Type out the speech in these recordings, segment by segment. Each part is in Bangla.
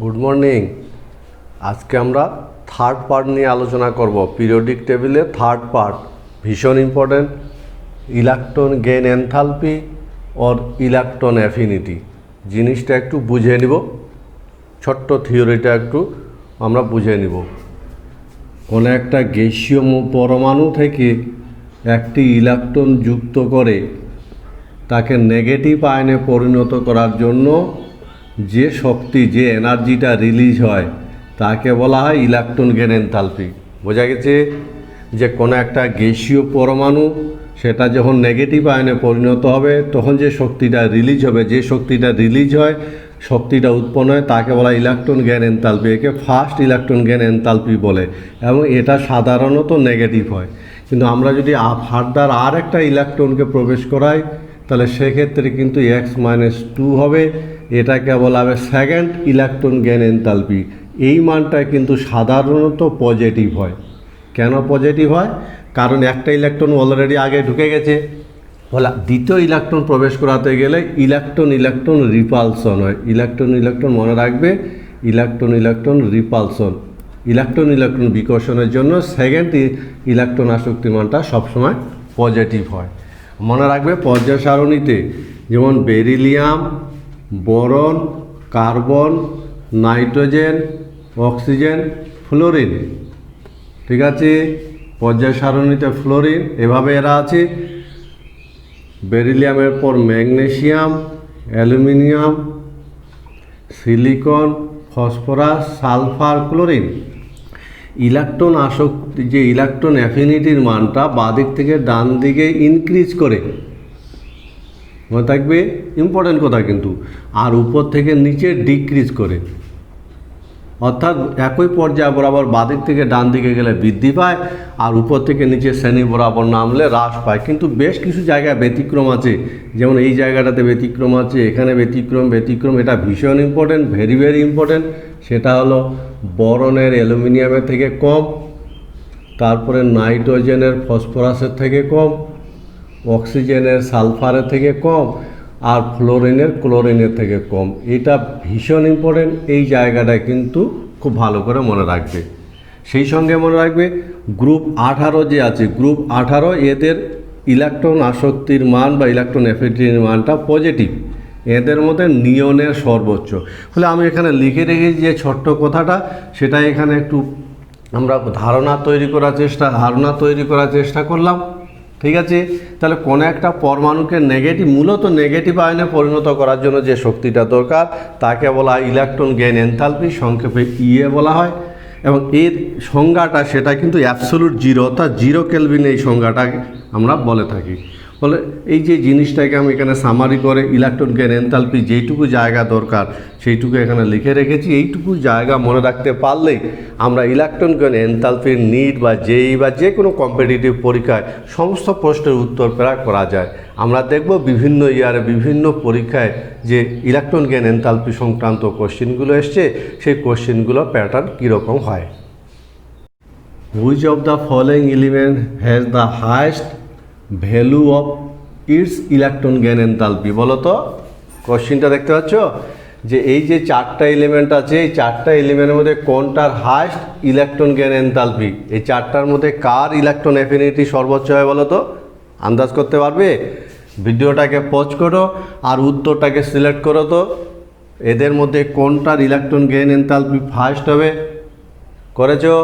Good morning. আজকে আমরা থার্ড পার্ট নিয়ে আলোচনা করব। পিরিয়ডিক টেবিলে থার্ড পার্ট ভীষণ important, electron gain enthalpy or electron affinity. জিনিসটা একটু বুঝে নিব, ছোট্ট থিওরিটা একটু আমরা বুঝে নিব। কোনো একটা গ্যাসীয় পরমাণু থেকে একটি ইলেকট্রন যুক্ত করে তাকে নেগেটিভ আয়নে পরিণত করার জন্য যে শক্তি, যে এনার্জিটা রিলিজ হয় তাকে বলা হয় ইলেকট্রন গেইন এনথালপি। বোঝা গেছে যে কোনো একটা গ্যাসীয় পরমাণু সেটা যখন নেগেটিভ আয়নে পরিণত হবে তখন যে শক্তিটা রিলিজ হবে, যে শক্তিটা রিলিজ হয়, শক্তিটা উৎপন্ন হয় তাকে বলা ইলেকট্রন গেইন এনথালপি। একে ফার্স্ট ইলেকট্রন গেইন এনথালপি বলে এবং এটা সাধারণত নেগেটিভ হয়। কিন্তু আমরা যদি ফার্দার আর একটা ইলেকট্রনকে প্রবেশ করাই তাহলে সেক্ষেত্রে কিন্তু x-2 হবে। এটাকে বলা হবে সেকেন্ড ইলেকট্রন গেইন এনথালপি। এই মানটা কিন্তু সাধারণত পজিটিভ হয়। কেন পজিটিভ হয়? কারণ একটা ইলেকট্রন অলরেডি আগে ঢুকে গেছে, বলে দ্বিতীয় ইলেকট্রন প্রবেশ করাতে গেলে ইলেকট্রন রিপালসন হয়। ইলেকট্রন মনে রাখবে, ইলেকট্রন রিপালসন, ইলেকট্রন বিকর্ষণের জন্য সেকেন্ড ইলেকট্রন আসক্তি মানটা সবসময় পজিটিভ হয়। মনে রাখবে পর্যায় সারণীতে যেমন beryllium, boron, carbon, nitrogen, oxygen, fluorine, ঠিক আছে? পর্যায় সারণীতে ফ্লোরিন এভাবে এরা আছে। বেরিলিয়ামের পর magnesium, aluminium, silicon, phosphorus, sulphur, chlorine. Electron আসক্তি, যে ইলেকট্রন অ্যাফিনিটির মানটা বাঁদিক থেকে ডান দিকে ইনক্রিজ করে, মনে থাকবে ইম্পর্টেন্ট কথা কিন্তু, আর উপর থেকে নিচে ডিক্রিজ করে। অর্থাৎ একই পর্যায় বরাবর বাঁদিক থেকে ডান দিকে গেলে বৃদ্ধি পায় আর উপর থেকে নিচে শ্রেণী বরাবর নামলে হ্রাস পায়। কিন্তু বেশ কিছু জায়গায় ব্যতিক্রম আছে, যেমন এই জায়গাটাতে ব্যতিক্রম আছে, এখানে ব্যতিক্রম। এটা ভীষণ ইম্পর্টেন্ট, ভেরি ইম্পর্টেন্ট। সেটা হলো বোরনের অ্যালুমিনিয়ামের থেকে কম, তারপরে নাইট্রোজেনের ফসফরাসের থেকে কম, অক্সিজেনের সালফারের থেকে কম, আর ফ্লোরিনের ক্লোরিনের থেকে কম। এটা ভীষণ ইম্পর্টেন্ট। এই জায়গাটা কিন্তু খুব ভালো করে মনে রাখবে। সেই সঙ্গে মনে রাখবে গ্রুপ 18 যে আছে, গ্রুপ 18 এদের ইলেকট্রন আসক্তির মান বা ইলেকট্রন অ্যাফিনিটির মানটা পজিটিভ। এদের মধ্যে নিয়নের সর্বোচ্চ। ফলে আমি এখানে লিখে রেখেছি যে ছোট্ট কথাটা, সেটা এখানে একটু আমরা ধারণা তৈরি করার চেষ্টা করলাম। ঠিক আছে? তাহলে কোনো একটা পরমাণুকে মূলত নেগেটিভ আয়নে পরিণত করার জন্য যে শক্তিটা দরকার তাকে বলা হয় ইলেকট্রন গেইন এনথালপি, সংক্ষেপে ইএ বলা হয়। এবং এর সংজ্ঞাটা সেটা কিন্তু অ্যাবসোলুট জিরো, অর্থাৎ 0 কেলভিনে এই সংজ্ঞাটা আমরা বলে থাকি। বলে এই যে জিনিসটাকে আমি এখানে সামারি করে ইলেকট্রন গেইন এনথালপি যেইটুকু জায়গা দরকার সেইটুকু এখানে লিখে রেখেছি। এইটুকু জায়গা মনে রাখতে পারলেই আমরা ইলেকট্রন গেইন এনথালপির নিট বা জেই বা যে কোনো কম্পিটিটিভ পরীক্ষায় সমস্ত প্রশ্নের উত্তর প্রায় করা যায়। আমরা দেখব বিভিন্ন ইয়ারে বিভিন্ন পরীক্ষায় যে ইলেকট্রন গেইন এনথালপি সংক্রান্ত কোশ্চেনগুলো এসছে, সেই কোশ্চেনগুলো প্যাটার্ন কীরকম হয়। Which of the following element has the highest value of its electron gain enthalpy? বলো তো, কোশ্চেনটা দেখতে পাচ্ছ যে এই যে 4টা এলিমেন্ট আছে, এই 4টা এলিমেন্টের মধ্যে কোনটার হাইয়েস্ট ইলেকট্রন গেইন এনথালপি? এই 4টার মধ্যে কার ইলেকট্রন অ্যাফিনিটি সর্বোচ্চ হয় বলো তো? আন্দাজ করতে পারবে? ভিডিওটাকে পজ করো আর উত্তরটাকে সিলেক্ট করো তো। এদের মধ্যে কোনটার ইলেকট্রন গেইন এনথালপি ফার্স্ট হবে? করেছো?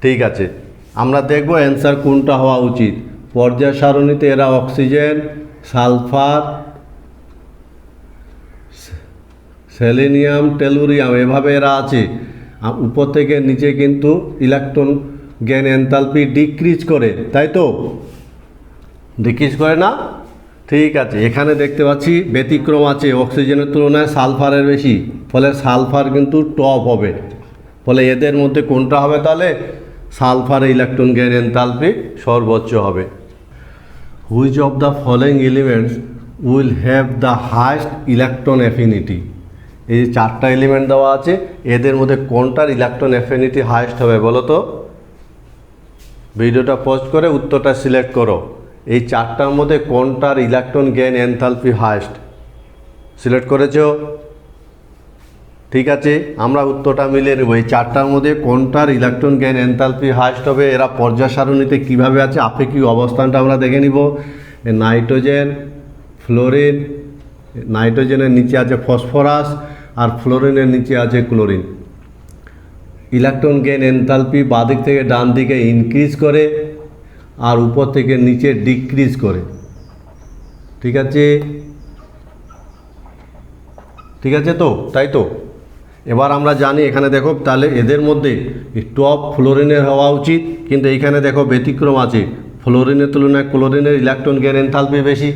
ঠিক আছে, আমরা দেখব অ্যান্সার কোনটা হওয়া উচিত। পর্যায় সারণীতে এরা অক্সিজেন, সালফার, সেলেনিয়াম, টেলুরিয়াম এভাবে এরা আছে। উপর থেকে নিচে কিন্তু ইলেকট্রন গেইন এনথালপি ডিক্রিজ করে, তাই তো? ডিক্রিজ করে না? ঠিক আছে, এখানে দেখতে পাচ্ছি ব্যতিক্রম আছে, অক্সিজেনের তুলনায় সালফারের বেশি, ফলে সালফার কিন্তু টপ হবে। ফলে এদের মধ্যে কোনটা হবে তাহলে? সালফার ইলেকট্রন গেইন এনথালপি সর্বোচ্চ হবে। Which of the following elements will have the highest electron affinity? এই যে 4টা এলিমেন্ট দেওয়া আছে, এদের মধ্যে কোনটার ইলেকট্রন অ্যাফিনিটি হাইয়েস্ট হবে বলো তো? ভিডিওটা পজ করে উত্তরটা সিলেক্ট করো। এই 4টার মধ্যে কোনটার electron gain enthalpy highest? Select করেছো? ঠিক আছে, আমরা উত্তরটা মিলিয়ে নেব। এই চারটার মধ্যে কোনটার ইলেকট্রন গেইন এনথালপি হাইস্ট হবে, এরা পর্যায় সারণীতে কীভাবে আছে আপেক্ষিক অবস্থানটা আমরা দেখে নিব। নাইট্রোজেন, ফ্লোরিন, নাইট্রোজেনের নিচে আছে ফসফরাস আর ফ্লোরিনের নিচে আছে ক্লোরিন। ইলেকট্রন গেইন এনথালপি বাদিক থেকে ডান দিকে ইনক্রিজ করে আর উপর থেকে নিচে ডিক্রিজ করে। ঠিক আছে, ঠিক আছে তো, তাই তো। এবার আমরা জানি এখানে দেখো, তাহলে এদের মধ্যে টপ ফ্লোরিনের হওয়া উচিত, কিন্তু এইখানে দেখো ব্যতিক্রম আছে, ফ্লোরিনের তুলনায় ক্লোরিনের ইলেকট্রন গেইন এনথালপি বেশি,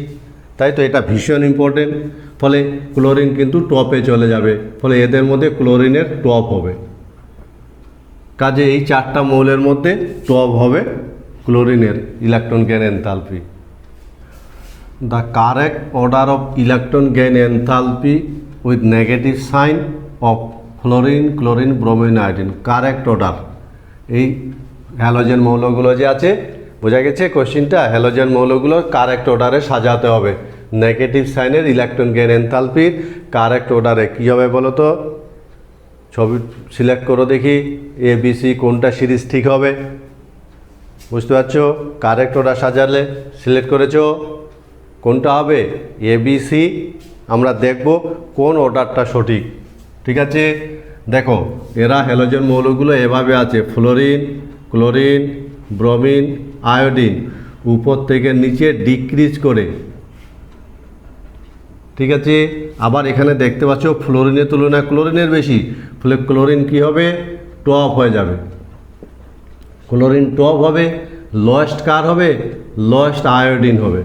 তাই তো। এটা ভীষণ ইম্পর্টেন্ট, ফলে ক্লোরিন কিন্তু টপে চলে যাবে, ফলে এদের মধ্যে ক্লোরিনের টপ হবে। কাজে এই চারটা মৌলের মধ্যে টপ হবে ক্লোরিনের electron gain enthalpy. The correct order of electron gain enthalpy with negative sign of fluorine, chlorine, bromine, iodine. Correct order, এই হ্যালোজেন মৌলগুলো যে আছে, বোঝা গেছে কোশ্চিনটা, হ্যালোজেন মৌলগুলো কারেক্ট অর্ডারে সাজাতে হবে। নেগেটিভ সাইনের ইলেকট্রন গেইন এনথালপির কারেক্ট অর্ডারে কী হবে বলো তো? ছবি সিলেক্ট করো দেখি, এ বি সি কোনটা সিরিজ ঠিক হবে, বুঝতে পারছো? কারেক্ট অর্ডার সাজালে সিলেক্ট করেছো, কোনটা হবে? A B C. আমরা দেখব কোন অর্ডারটা সঠিক। ঠিক আছে, দেখো এরা হ্যালোজেন মৌলগুলো এভাবে আছে, ফ্লোরিন, ক্লোরিন, ব্রোমিন, আয়োডিন, উপর থেকে নিচে ডিক্রিজ করে। ঠিক আছে, আবার এখানে দেখতে পাচ্ছ ফ্লোরিনের তুলনায় ক্লোরিনের বেশি, ফলে ক্লোরিন কী হবে? টপ হয়ে যাবে। ক্লোরিন টপ হবে, লোয়েস্ট কার হবে? লোয়েস্ট আয়োডিন হবে,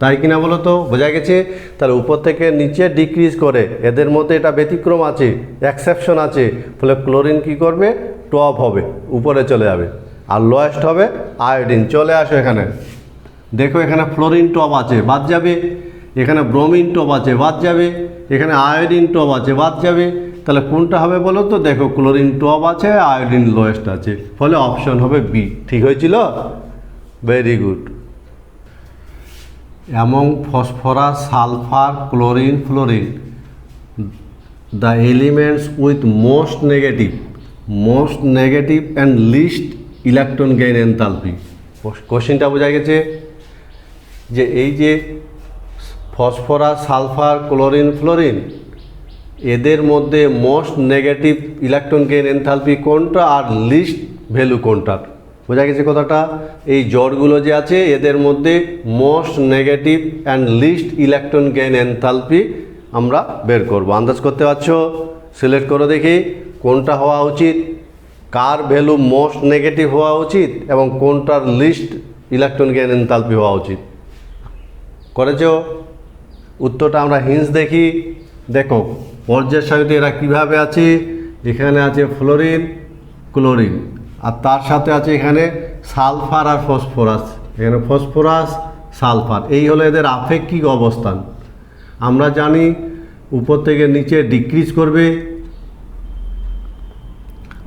তাই কিনা বলো তো? বোঝা গেছে? তাহলে উপর থেকে নিচে ডিক্রিজ করে, এদের মধ্যে এটা ব্যতিক্রম আছে, এক্সেপশন আছে, ফলে ক্লোরিন কি করবে? টপ হবে, উপরে চলে যাবে, আর লোয়েস্ট হবে আয়োডিন। চলে আসো এখানে, দেখো এখানে ফ্লোরিন টপ আছে, বাদ যাবে। এখানে ব্রোমিন টপ আছে, বাদ যাবে। এখানে আয়োডিন টপ আছে, বাদ যাবে। তাহলে কোনটা হবে বলো তো? দেখো ক্লোরিন টপ আছে, আয়োডিন লোয়েস্ট আছে, ফলে অপশন হবে বি। ঠিক হয়েছিল? Very good. Among phosphorus, sulphur, chlorine, fluorine, the elements with most negative and least electron gain enthalpy. কোশ্চিনটা বোঝা গেছে যে এই যে ফসফরাস, সালফার, ক্লোরিন, ফ্লোরিন, এদের মধ্যে most negative electron gain enthalpy কোনটা আর লিস্ট ভ্যালু কোনটার? বোঝা গেছে কথাটা? এই জড়গুলো যে আছে এদের মধ্যে most negative and least electron gain enthalpy আমরা বের করব। আন্দাজ করতে পারছো? সিলেক্ট করো দেখি কোনটা হওয়া উচিত, কার ভ্যালু মোস্ট নেগেটিভ হওয়া উচিত এবং কোনটার লিস্ট ইলেকট্রন গেইন এনথালপি হওয়া উচিত। করেছো? উত্তরটা আমরা হিন্স দেখি। দেখো পর্যায়ের সাথে এরা কীভাবে আছে, এখানে আছে ফ্লোরিন, ক্লোরিন, আর তার সাথে আছে এখানে সালফার আর ফসফরাস, এখানে ফসফরাস, সালফার। এই হলো এদের আপেক্ষিক অবস্থান। আমরা জানি উপর থেকে নিচে ডিক্রিজ করবে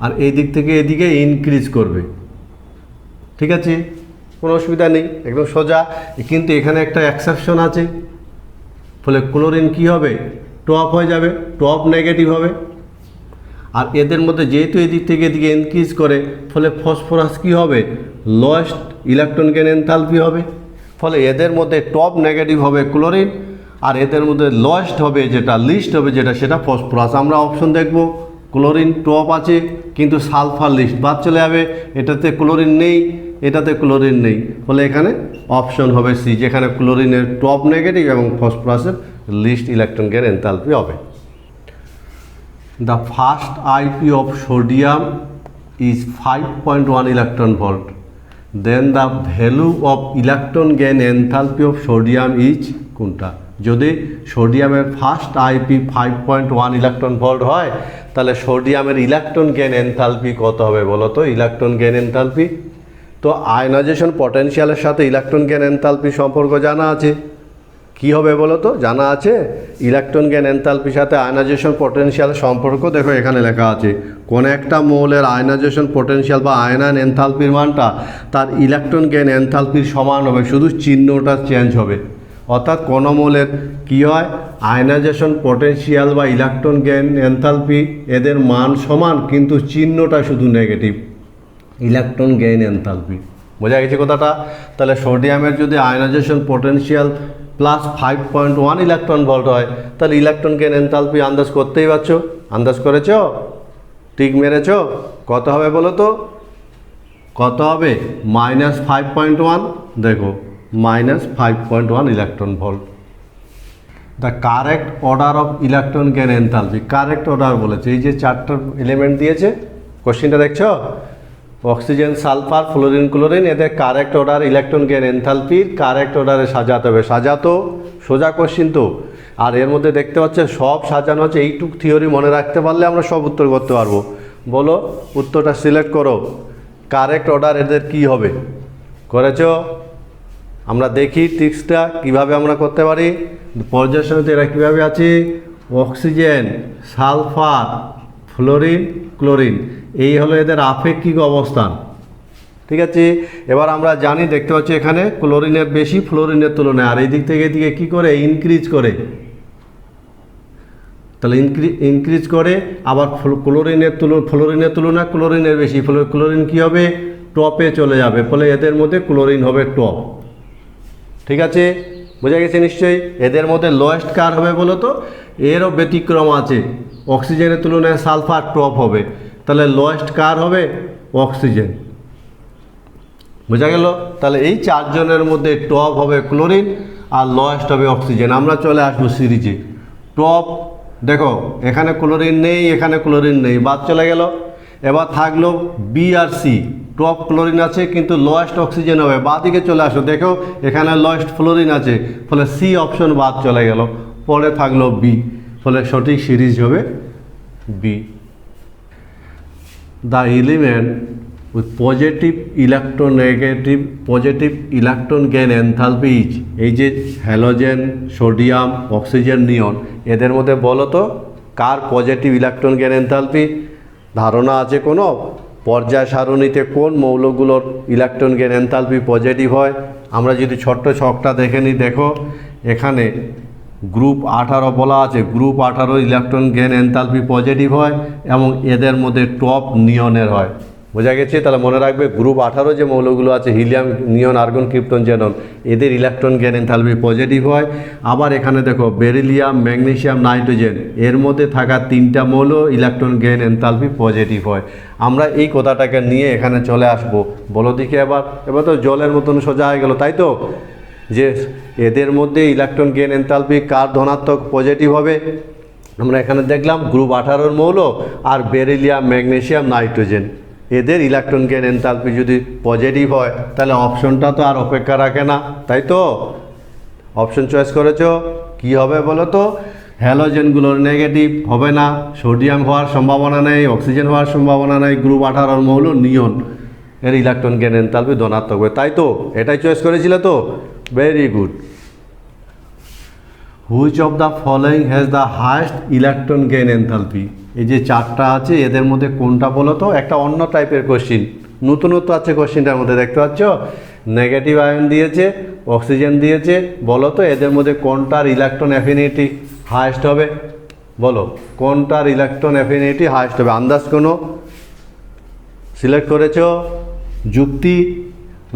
আর এই দিক থেকে এদিকে ইনক্রিজ করবে। ঠিক আছে, কোনো অসুবিধা নেই, একদম সোজা। কিন্তু এখানে একটা এক্সেপশন আছে, ফলে ক্লোরিন কী হবে? টপ হয়ে যাবে, টপ নেগেটিভ হবে। আর এদের মধ্যে যেহেতু এদিক থেকে এদিকে ইনক্রিজ করে, ফলে ফসফরাস কী হবে? লোয়েস্ট ইলেকট্রন গেইন এনথালপি হবে, ফলে এদের মধ্যে টপ নেগেটিভ হবে ক্লোরিন, আর এদের মধ্যে লোয়েস্ট হবে যেটা, লিস্ট হবে যেটা, সেটা ফসফরাস। আমরা অপশন দেখব, ক্লোরিন টপ আছে কিন্তু সালফার লিস্ট, বাদ চলে যাবে। এটাতে ক্লোরিন নেই, এটাতে ক্লোরিন নেই, ফলে এখানে অপশন হবে সি, যেখানে ক্লোরিনের টপ নেগেটিভ এবং ফসফরাসের লিস্ট ইলেকট্রন গেইন এনথালপি হবে। The first IP of sodium is 5.1 electron volt. Then the value of electron gain enthalpy of sodium is কোনটা? যদি সোডিয়ামের ফার্স্ট আইপি 5.1 ইলেকট্রন ভোল্ট হয়, তাহলে সোডিয়ামের ইলেকট্রন গেইন এনথালপি কত হবে বলো তো? ইলেকট্রন গেইন এনথালপি তো আয়নাইজেশন পটেনশিয়ালের সাথে ইলেকট্রন গেইন এনথালপি সম্পর্ক জানা আছে। কি হবে বলো তো? জানা আছে ইলেকট্রন গেইন এনথালপির সাথে আয়নাইজেশন পটেনশিয়ালের সম্পর্ক। দেখো এখানে লেখা আছে, কোন একটা মৌলের আয়নাইজেশন পটেনশিয়াল বা আয়নায়ন এনথালপির মানটা তার ইলেকট্রন গেইন এনথালপির সমান হবে, শুধু চিহ্নটা চেঞ্জ হবে। অর্থাৎ কোন মৌলের কী হয়, আয়নাইজেশন পটেনশিয়াল বা ইলেকট্রন গেইন এনথালপি এদের মান সমান, কিন্তু চিহ্নটা শুধু নেগেটিভ, ইলেকট্রন গেইন এনথালপি। বোঝা গেছে কথাটা? তাহলে সোডিয়ামের যদি ionisation potential plus 5.1 electron volt হয়, তাহলে ইলেকট্রন গেইন এনথালপি আন্দাজ করতেই পারছো। আন্দাজ করেছ? টিক মেরেছ? কত হবে বলো তো? কত হবে? -5.1। দেখো -5.1 electron volt. The correct order of electron gain enthalpy, correct order বলেছে, এই যে 4টা এলিমেন্ট দিয়েছে, কোশ্চেনটা দেখছো, অক্সিজেন, সালফার, ফ্লোরিন, ক্লোরিন, এদের কারেক্ট অর্ডার ইলেকট্রন গেইন এনথালপির কারেক্ট অর্ডারে সাজাতে হবে। সাজাতো সোজা কোশ্চেন তো, আর এর মধ্যে দেখতে পাচ্ছেন সব সাজানো আছে। এইটুক থিওরি মনে রাখতে পারলে আমরা সব উত্তর করতে পারবো। বলো উত্তরটা সিলেক্ট করো, কারেক্ট অর্ডার এদের কি হবে? করেছো? আমরা দেখি ট্রিক্সটা কীভাবে আমরা করতে পারি। পর্যায় সারণীতে এরা কীভাবে আছে, অক্সিজেন, সালফার, ফ্লোরিন, ক্লোরিন, এই হলো এদের আপেক্ষিক অবস্থান। ঠিক আছে, এবার আমরা জানি, দেখতে পাচ্ছি এখানে ক্লোরিনের বেশি ফ্লোরিনের তুলনায়, আর এই দিক থেকে এদিকে কী করে, ইনক্রিজ করে। তাহলে ইনক্রিজ করে, আবার ফ্লোরিনের তুলনায় ক্লোরিনের বেশি, ক্লোরিন কী হবে, টপে চলে যাবে, ফলে এদের মধ্যে ক্লোরিন হবে টপ। ঠিক আছে, বোঝা গেছে নিশ্চয়ই? এদের মধ্যে লোয়েস্ট কার হবে বলো তো? এরও ব্যতিক্রম আছে, অক্সিজেনের তুলনায় সালফার টপ হবে, তাহলে লোয়েস্ট কার হবে, অক্সিজেন। বোঝা গেল? তাহলে এই 4 জনের মধ্যে টপ হবে ক্লোরিন আর লোয়েস্ট হবে অক্সিজেন। আমরা চলে আসবো সিরিজে। টপ দেখো, এখানে ক্লোরিন নেই, এখানে ক্লোরিন নেই, বাদ চলে গেল। এবার থাকলো বি আর সি, টপ ক্লোরিন আছে কিন্তু লোয়েস্ট অক্সিজেন হবে, বাঁ দিকে চলে আসো, দেখো এখানে লোয়েস্ট ফ্লোরিন আছে, ফলে সি অপশন বাদ চলে গেল, পরে থাকলো বি, ফলে সঠিক সিরিজ হবে B. The element with positive electron gain enthalpy is, এই যে হ্যালোজেন, সোডিয়াম, অক্সিজেন, নিয়ন, এদের মধ্যে বলো তো কার পজিটিভ ইলেকট্রন গেইন এনথালপি? ধারণা আছে কোনো? পর্যায় সারণীতে কোন মৌলগুলোর ইলেকট্রন গেইন এনথালপি পজিটিভ হয়? আমরা যদি ছোট্ট ছকটা দেখে নিই, দেখো এখানে গ্রুপ 18 বলা আছে, group 18 electron gain enthalpy positive হয় এবং এদের মধ্যে টপ নিয়নের হয়। বোঝা গেছে? তাহলে মনে রাখবে গ্রুপ 18 যে মৌলগুলো আছে, হিলিয়াম, নিয়ন, আর্গন, ক্রিপ্টন, জেনন, এদের ইলেকট্রন গেইন এনথালপি পজিটিভ হয়। আবার এখানে দেখো বেরিলিয়াম, ম্যাগনেসিয়াম, নাইট্রোজেন, এর মধ্যে থাকা 3টা মৌল ইলেকট্রন গেইন এনথালপি পজিটিভ হয়। আমরা এই কথাটাকে নিয়ে এখানে চলে আসবো। বলো দেখি এবার তো জলের মতন সোজা হয়ে গেল, তাই তো? যে এদের মধ্যে ইলেকট্রন গেইন এনথালপি কার ধনাত্মক পজিটিভ হবে? আমরা এখানে দেখলাম গ্রুপ 18 মৌল আর বেরিলিয়াম, ম্যাগনেসিয়াম, নাইট্রোজেন, এদের ইলেকট্রন গেইন এনথালপি যদি পজিটিভ হয়, তাহলে অপশনটা তো আর অপেক্ষা রাখে না, তাই তো? অপশন চয়েস করেছো, কি হবে বলো তো? হ্যালোজেনগুলোর নেগেটিভ হবে না, সোডিয়াম হওয়ার সম্ভাবনা নেই, অক্সিজেন হওয়ার সম্ভাবনা নেই, গ্রুপ 18 মৌল নিয়ন, এর ইলেকট্রন গেইন এনথালপি ধনাত্মক হবে, তাই তো? এটাই চয়েস করেছিলে তো? Very good. Which of the following has the highest electron gain enthalpy? এই যে 4টা আছে, এদের মধ্যে কোনটা বলো তো? একটা অন্য টাইপের কোশ্চিন, নতুনত্ব আছে কোশ্চিনটার মধ্যে, দেখতে পাচ্ছ নেগেটিভ আয়ন দিয়েছে, অক্সিজেন দিয়েছে, বলো তো এদের মধ্যে কোনটার ইলেকট্রন অ্যাফিনিটি হায়েস্ট হবে? বলো কোনটার ইলেকট্রন অ্যাফিনিটি হায়েস্ট হবে? আন্দাজ কোনো সিলেক্ট করেছো? যুক্তি,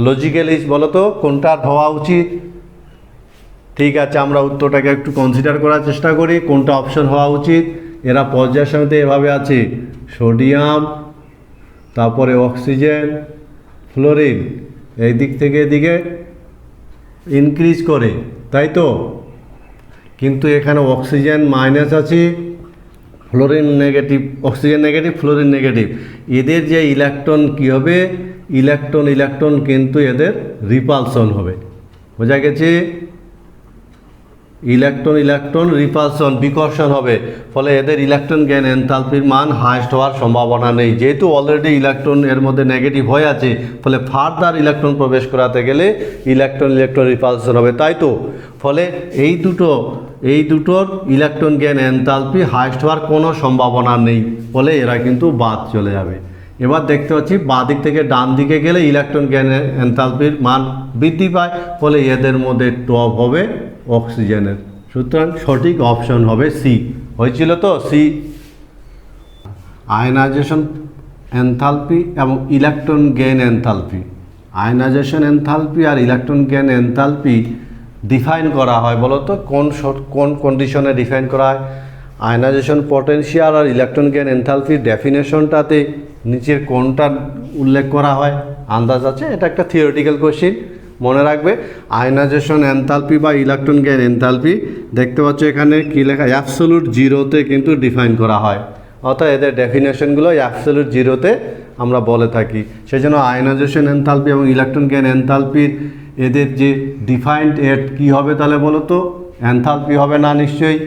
লজিক্যালি বলো তো কোনটার হওয়া উচিত? ঠিক আছে, আমরা উত্তরটাকে একটু কনসিডার করার চেষ্টা করি, কোনটা অপশন হওয়া উচিত। এরা পর্যায়ের সাথে এভাবে আছে, সোডিয়াম, তারপরে অক্সিজেন, ফ্লোরিন, এই দিক থেকে এদিকে ইনক্রিজ করে, তাই তো? কিন্তু এখানে অক্সিজেন মাইনাস আছে, fluorine negative, oxygen negative, fluorine negative, এদের যে ইলেকট্রন কী হবে, ইলেকট্রন কিন্তু এদের রিপালশন হবে। বোঝা গেছে? ইলেকট্রন রিপালশন, বিকর্ষণ হবে, ফলে এদের ইলেকট্রন গেইন এনথালপির মান হায়েস্ট হওয়ার সম্ভাবনা নেই, যেহেতু অলরেডি ইলেকট্রন এর মধ্যে নেগেটিভ হয়ে আছে, ফলে ফার্দার ইলেকট্রন প্রবেশ করাতে গেলে ইলেকট্রন রিপালশন হবে, তাই তো? ফলে এই দুটোর ইলেকট্রন গেইন এনথালপি হায়েস্ট হওয়ার কোনো সম্ভাবনা নেই, ফলে এরা কিন্তু বাদ চলে যাবে। এবার দেখতে পাচ্ছি বাঁ দিক থেকে ডান দিকে গেলে ইলেকট্রন গেইন এনথালপির মান বৃদ্ধি পায়, ফলে এদের মধ্যে টপ হবে অক্সিজেনের। সুতরাং সঠিক অপশন হবে সি। হয়েছিল তো সি। আয়নাইজেশন এনথালপি এবং electron gain enthalpy, ionisation enthalpy আর ইলেকট্রন গেইন এনথালপি ডিফাইন করা হয় বলো তো কোন কন্ডিশনে ডিফাইন করা হয়? আয়নাইজেশন পটেনশিয়াল আর ইলেকট্রন গেইন এনথালপির ডেফিনেশনটাতে নিচের কোনটা উল্লেখ করা হয়? আন্দাজ আছে? এটা একটা থিওরিটিক্যাল কোশ্চিন, মনে রাখবে। আয়নাইজেশন এনথালপি বা ইলেকট্রন গেইন এনথালপি দেখতে পাচ্ছ এখানে কী লেখা, অ্যাবসোলুট জিরোতে কিন্তু ডিফাইন করা হয়, অর্থাৎ এদের ডেফিনেশনগুলো অ্যাবসোলুট জিরোতে আমরা বলে থাকি। সেই জন্য আয়নাইজেশন এনথালপি এবং ইলেকট্রন গেইন এনথালপির এদের যে ডিফাইন্ড এট কী হবে তাহলে বলো তো? এনথালপি হবে না নিশ্চয়ই,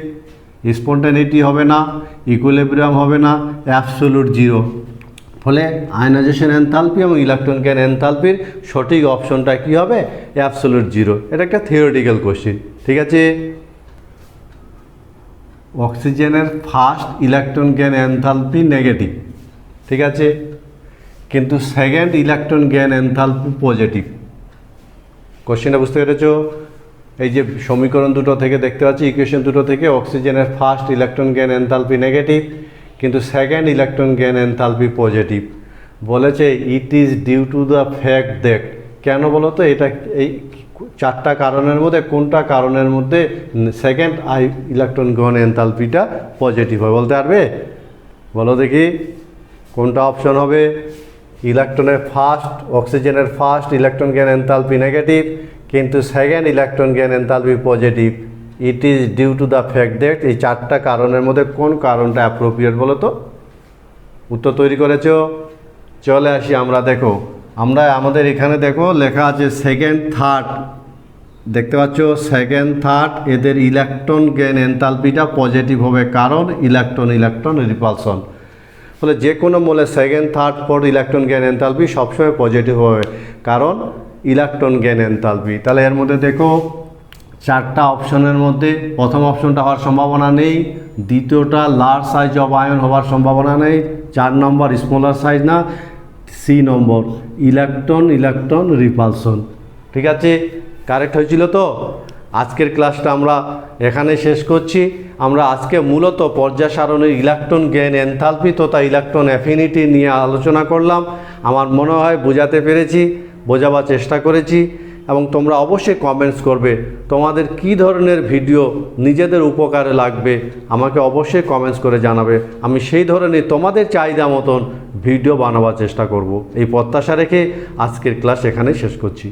স্পন্টানিটি হবে না, ইকুইলিব্রিয়াম হবে না, অ্যাবসোলুট জিরো। ফলে আয়নাইজেশন এনথালপি এবং ইলেকট্রন গেইন এনথালপির সঠিক অপশনটা কী হবে? Absolute zero. এটা একটা থিওরিটিক্যাল কোশ্চিন, ঠিক আছে। অক্সিজেনের first electron gain enthalpy negative, ঠিক আছে, কিন্তু second electron gain enthalpy positive. কোশ্চেনটা বুঝতে পেরেছ? এই যে সমীকরণ দুটো থেকে দেখতে পাচ্ছি, ইকুয়েশন দুটো থেকে, অক্সিজেনের first electron gain enthalpy negative কিন্তু second electron gain enthalpy positive. বলেছে it is due to the fact that, কেন বলো তো? এটা এই চারটা কারণের মধ্যে কোনটা কারণের মধ্যে সেকেন্ড ইলেকট্রন গেইন এনথালপিটা পজিটিভ হয় বলতে পারবে? বলো দেখি কোনটা অপশন হবে? ইলেকট্রনের ফার্স্ট, অক্সিজেনের first electron gain enthalpy negative কিন্তু second electron gain enthalpy positive. It is due to the fact that, এই চারটা কারণের মধ্যে কোন কারণটা অ্যাপ্রোপ্রিয়েট বলো তো? উত্তর তৈরি করেছো? চলে আসি আমরা। দেখো আমরা আমাদের এখানে দেখো লেখা আছে সেকেন্ড থার্ড, দেখতে পাচ্ছ সেকেন্ড থার্ড এদের ইলেকট্রন গেইন এনথালপিটা পজিটিভ হবে, কারণ ইলেকট্রন রিপালশন। ফলে যে কোনো মোলে second third fourth electron gain enthalpy সবসময় পজিটিভ হবে, কারণ ইলেকট্রন গেইন এনথালপি। তাহলে এর মধ্যে দেখো চারটা অপশনের মধ্যে প্রথম অপশনটা হওয়ার সম্ভাবনা নেই, দ্বিতীয়টা লার্জ সাইজ অফ আয়ন হওয়ার সম্ভাবনা নেই, 4 নম্বর স্মলার সাইজ না, সি নম্বর ইলেকট্রন রিপালশন। ঠিক আছে, কারেক্ট হয়েছিল তো? আজকের ক্লাসটা আমরা এখানে শেষ করছি। আমরা আজকে মূলত পর্যায় সারণীর ইলেকট্রন গেইন এনথালপি তথা ইলেকট্রন অ্যাফিনিটি নিয়ে আলোচনা করলাম। আমার মনে হয় বোঝাতে পেরেছি, বোঝাবার চেষ্টা করেছি, এবং তোমরা অবশ্যই কমেন্টস করবে তোমাদের কী ধরনের ভিডিও নিজেদের উপকারে লাগবে, আমাকে অবশ্যই কমেন্টস করে জানাবে। আমি সেই ধরনের তোমাদের চাহিদা মতন ভিডিও বানাবার চেষ্টা করব। এই প্রত্যাশা রেখে আজকের ক্লাস এখানেই শেষ করছি।